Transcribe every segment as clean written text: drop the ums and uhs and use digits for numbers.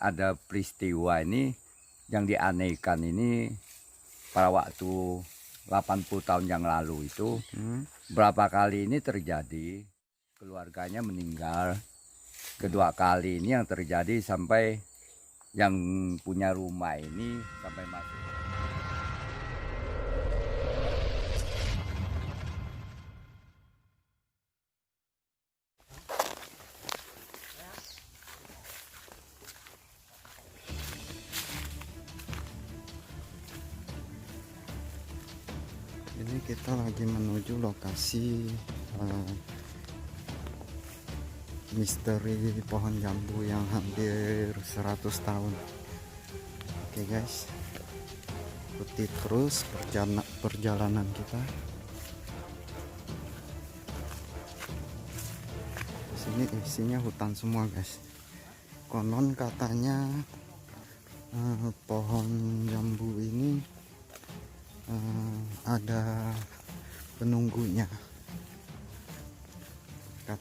ada peristiwa ini yang dianehkan ini pada waktu 80 tahun yang lalu itu berapa kali ini terjadi keluarganya meninggal. Kedua kali ini yang terjadi sampai yang punya rumah ini sampai masuk. Ini kita lagi menuju lokasi misteri pohon jambu yang hampir 100 tahun. Oke guys, ikuti terus perjalanan kita. Di sini isinya hutan semua guys. Konon katanya pohon jambu ini ada penunggunya,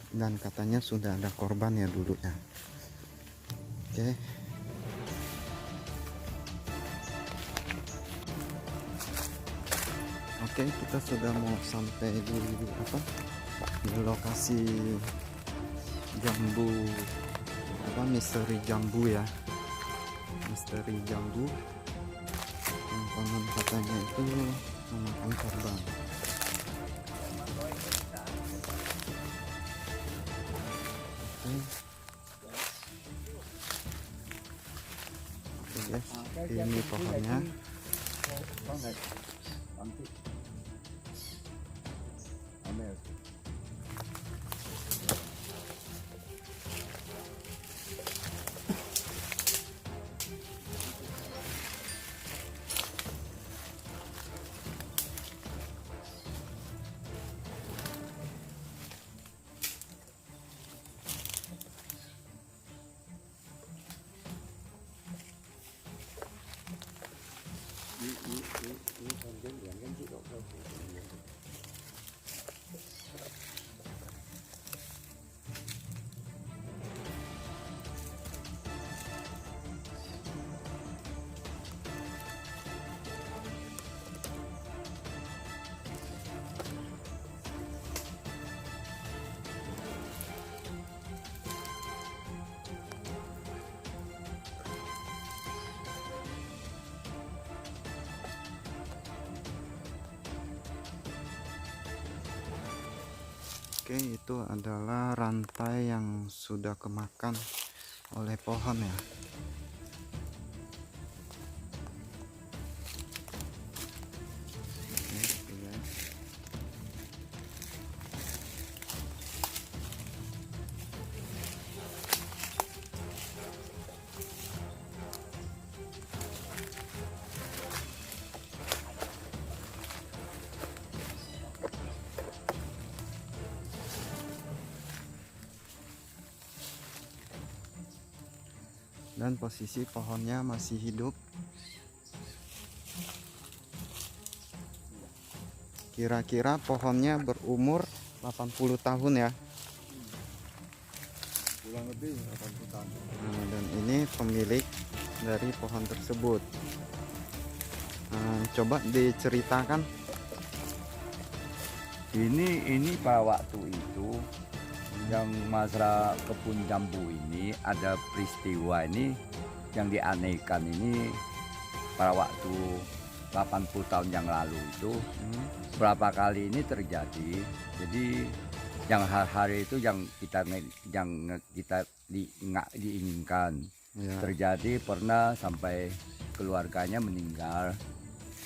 dan katanya sudah ada korban ya dulu ya. Oke, kita sudah mau sampai di lokasi jambu, misteri jambu ya, misteri jambu yang konon katanya itu memakan korban. Oke guys, ini pohonnya. Oke, itu adalah rantai yang sudah kemakan oleh pohon ya. Dan posisi pohonnya masih hidup. Kira-kira pohonnya berumur 80 tahun ya. Kurang lebih 80 tahun. Dan ini pemilik dari pohon tersebut. Coba diceritakan. Ini pada waktu itu yang masalah kebun jambu ini ada peristiwa ini yang dianehkan ini pada waktu 80 tahun yang lalu itu berapa kali ini terjadi. Jadi yang hari-hari itu yang kita diinginkan Ya. terjadi, pernah sampai keluarganya meninggal.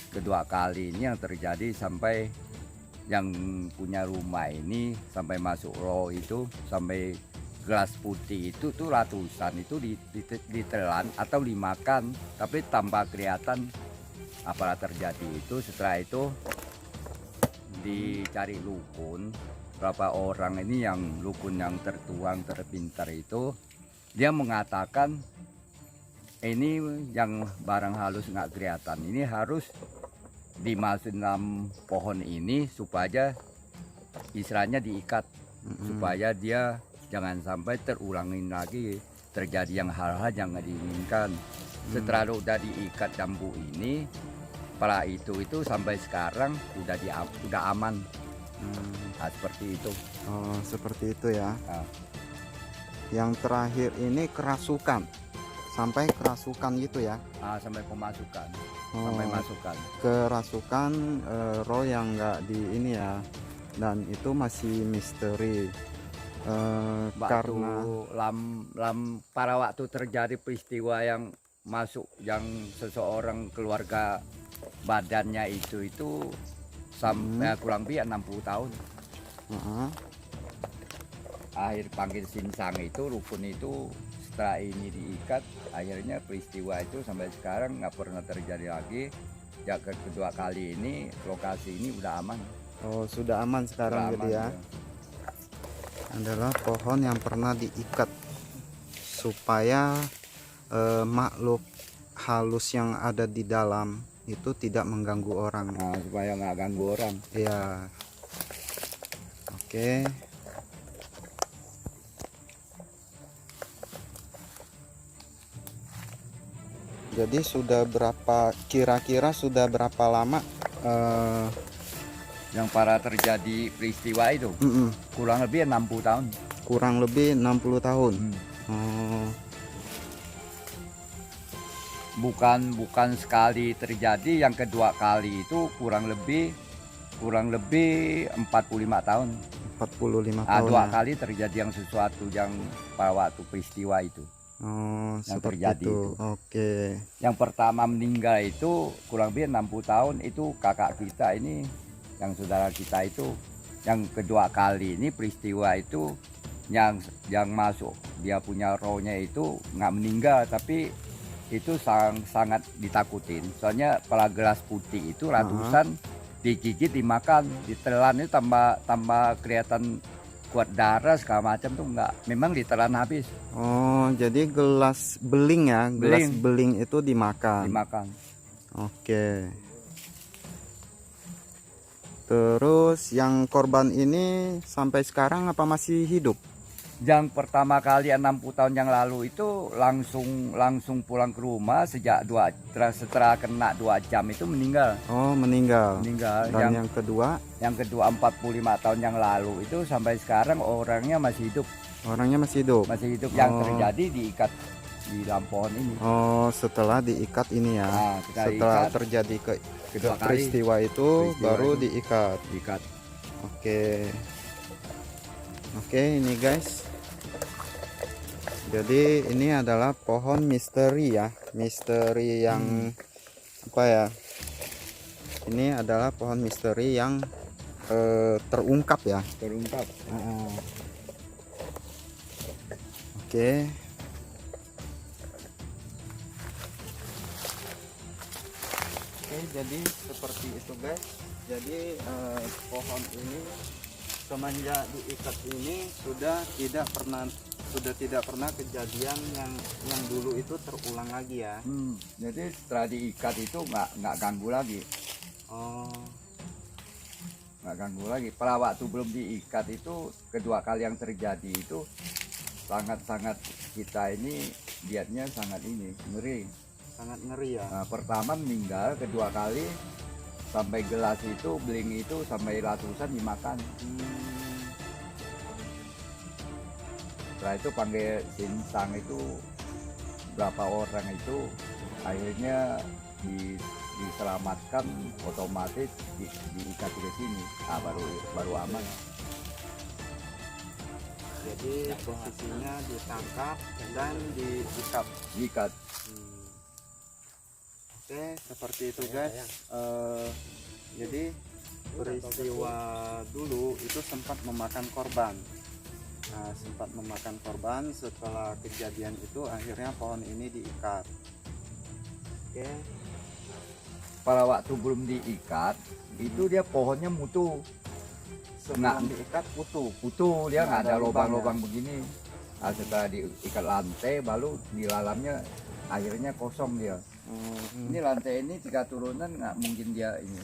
Kedua kali ini yang terjadi sampai yang punya rumah ini sampai masuk roh itu, sampai gelas putih itu tuh ratusan itu ditelan atau dimakan, tapi tanpa kelihatan apa terjadi itu. Setelah itu dicari lukun, berapa orang ini yang lukun yang tertuang terpintar itu, dia mengatakan ini yang barang halus nggak kelihatan ini harus dimasukin dalam pohon ini supaya istilahnya diikat, supaya dia jangan sampai terulangin lagi terjadi yang hal-hal yang nggak diinginkan. Setelah udah diikat bambu ini, para itu sampai sekarang udah aman. Nah, seperti itu. Oh, seperti itu ya. Nah, Yang terakhir ini kerasukan, sampai kerasukan gitu ya. sampai pemasukan, Oh, sampai masukan. kerasukan roh yang nggak di ini ya, dan itu masih misteri. Karena Pada waktu terjadi peristiwa yang masuk, yang seseorang keluarga badannya itu sampai kurang lebih 60 tahun. Akhir panggil sinsang itu, rukun itu, setelah ini diikat, akhirnya peristiwa itu sampai sekarang nggak pernah terjadi lagi. Ya, kedua kali ini lokasi ini udah aman. Oh, sudah aman sekarang Udah jadi aman, ya. Adalah pohon yang pernah diikat supaya makhluk halus yang ada di dalam itu tidak mengganggu orang. Nah, supaya nggak ganggu orang. Ya, oke. Jadi kira-kira sudah berapa lama Yang para terjadi peristiwa itu kurang lebih 60 tahun. kurang lebih 60 tahun. Oh, Bukan sekali terjadi, yang kedua kali itu kurang lebih 45 tahun. 45 tahun Dua ya. kali terjadi yang sesuatu yang pada waktu peristiwa itu. Oh, yang seperti terjadi itu. itu. Oke. Yang pertama meninggal itu kurang lebih 60 tahun, itu kakak kita ini, yang saudara kita itu. Yang kedua kali ini peristiwa itu yang masuk, dia punya rohnya itu nggak meninggal, tapi itu sangat ditakutin. Soalnya kepala gelas putih itu ratusan digigit, dimakan, ditelan itu tambah kelihatan kuat darah segala macam tuh nggak, memang ditelan habis. Oh, jadi gelas beling ya, gelas beling itu dimakan. Oke. Terus yang korban ini sampai sekarang apa masih hidup? Yang pertama kali 60 tahun yang lalu itu langsung pulang ke rumah, setelah kena 2 jam itu meninggal. Oh, meninggal. Dan yang kedua? Yang kedua 45 tahun yang lalu itu sampai sekarang orangnya masih hidup. Orangnya masih hidup. Masih hidup. Yang terjadi diikat di dalam pohon ini. Oh, setelah diikat ini ya. Nah, setelah terjadi peristiwa itu baru diikat. Oke. Oke, ini guys. Jadi ini adalah pohon misteri ya. Misteri yang apa ya? Ini adalah pohon misteri yang terungkap ya. Terungkap. Oke. Oke, jadi seperti itu guys. Jadi pohon ini semenjak diikat ini sudah tidak pernah kejadian yang dulu itu terulang lagi ya. Jadi setelah diikat itu nggak ganggu lagi. Oh, Nggak ganggu lagi. Pada waktu belum diikat itu, kedua kali yang terjadi itu sangat kita ini lihatnya sangat ngeri. sangat ngeri ya. Nah, pertama meninggal, kedua kali sampai gelas itu, beling itu sampai ratusan dimakan. Setelah itu panggil sinsang itu, berapa orang itu akhirnya diselamatkan, otomatis diikat ke sini. Nah, baru aman. Jadi posisinya ditangkap dan diikat. Oke, seperti itu guys. Jadi peristiwa dulu itu sempat memakan korban. Nah, setelah kejadian itu akhirnya pohon ini diikat. Oke. Pada waktu belum diikat itu dia pohonnya mutu. Sebelum diikat Putu dia nggak ada lubang-lubang begini. Nah, setelah diikat lantai, baru di dalamnya akhirnya kosong dia. Ini lantai ini 3 turunan, nggak mungkin dia ini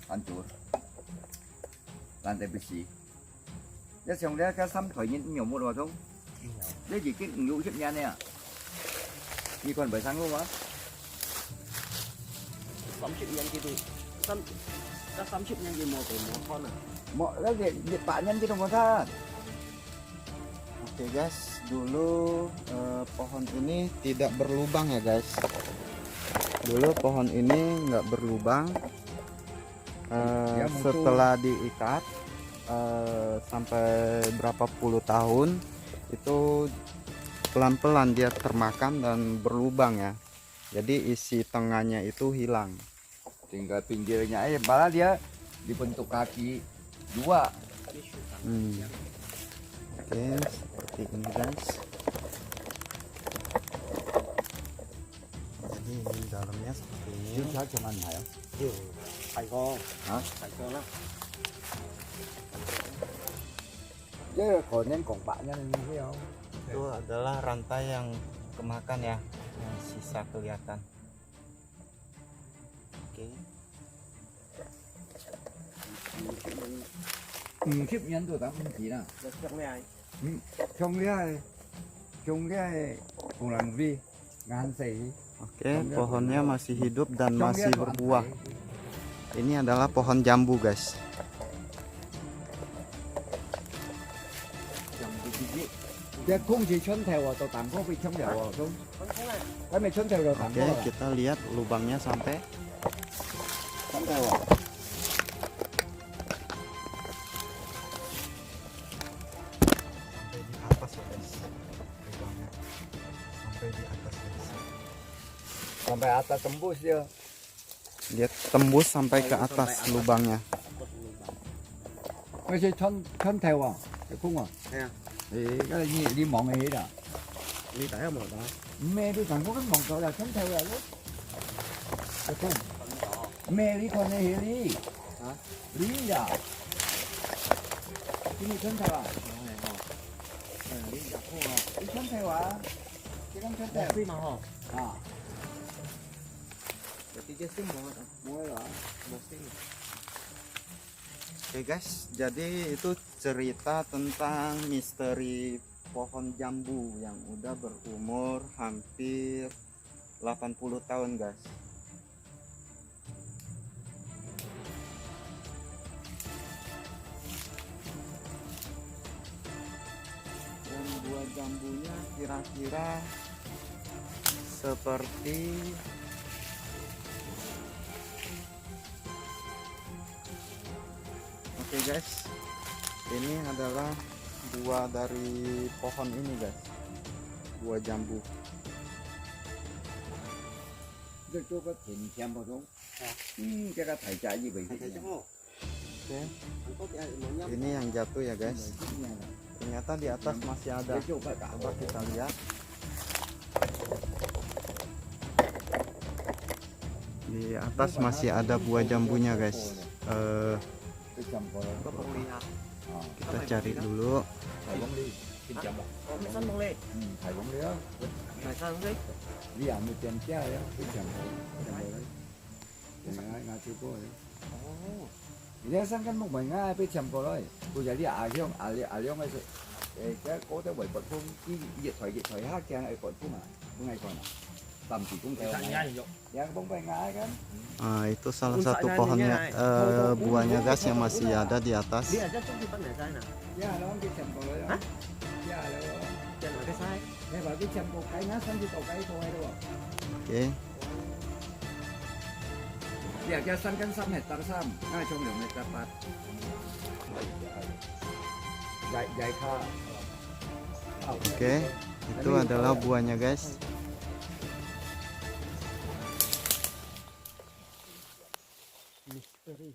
hancur. Lantai besi. Ya, xong dia cái sắm khởi nhiên nhiều một rồi không? Đây chỉ cái ngũ chip nha nè. Như còn bởi sang luôn á. 30 nhân gitu. Các 30 nhân gì một con à? Mọi cái việc bạn nhân chứ không có tha. Oke guys, dulu pohon ini tidak berlubang ya guys. Dulu pohon ini nggak berlubang. Ya, mutu. Setelah diikat sampai berapa puluh tahun itu pelan-pelan dia termakan dan berlubang ya. Jadi isi tengahnya itu hilang. Tinggal pinggirnya aja, malah dia dibentuk kaki dua. Oke, seperti ini guys. Jadi ini dalamnya seperti ini. Chúng ta trong ăn hả? Phải con. Hả? Phải con lắm. Chứ còn nhân còn bạn nhân như thế không? Itu adalah rantai yang kemakan ya, yang sisa kelihatan. Oke. Chip nhân tôi tao không chỉ nào. Được trong này. Trong cái cùng làm vi ngan sỉ. Oke, pohonnya masih hidup dan masih berbuah. Ini adalah pohon jambu guys. Dia không chỉ chân theo tao tặng có bị chân theo không? Cái mày chân theo rồi tặng Oke, kita lihat lubangnya sampai chân theo. Sampai di atas ya guys. Lubangnya sampai di atas guys. Sampai atas tembus dia. Dia tembus sampai ke atas lubangnya. Cái gì chân theo à? Cái không à? Nè. Thì cái gì đi mọn này đó. Đi tại một đó. Mẹ đi tặng có cái mọn cậu là chân theo rồi lúc. Cái không. Mẹ đi con này đi. Hả? Lý à? Cái này chân theo à? Đi gặp không à? Đi chân theo à? Cái con chân theo. Phi mà hả? À, Berarti dia semua. mulai lah. Bosin. Oke guys, jadi itu cerita tentang misteri pohon jambu yang udah berumur hampir 80 tahun guys. Dan buah jambunya kira-kira seperti Oke guys, ini adalah buah dari pohon ini guys, buah jambu. Cái chỗ có thịnh xem vào không? Cái thầy chạy gì vậy? Thầy thấy không? Oke, Anh có cái maunya. ini yang jatuh ya guys. Ternyata di atas masih ada. Cái chỗ phải cả. Coba kita lihat. Di atas masih ada buah jambunya guys. Cái chầm của nó Có bông ly hả? Kita cari dulu. thầy bóng đi. Cái chầm. Mày săn bông ly. Thầy bóng đi á. Mày săn bông ly. Đi ăn một chén chè á. Cái chầm của nó đấy. Ngài chưa có đấy. Ồ. Dia sang kan mau ngai pe chầm của nó. Cô giải đi à không? À liong ngay rồi. Cái cố tới bảy bật phong cái dịch thoại hát cha ai còn phun à. Hôm nay còn à. Tầm chỉ cũng theo. Yang bông bay ngai kan. Itu salah satu pohonnya, buahnya guys yang masih ada di atas. Đi ở rất trong cái phần này sai nè. Ya, nó cái chầm của nó. Hả? Ya, nó. Trên là cái sai. Nghe bảo cái chầm của cái ngã sang cái cầu cái thôi đâu ạ. Oke,อยากจะสั้นกันซ้ำเห็ดตังซ้ำง่ายชมเหลืองเห็ดตาปัดใหญ่ค่า oke, itu adalah buahnya guys. Misteri.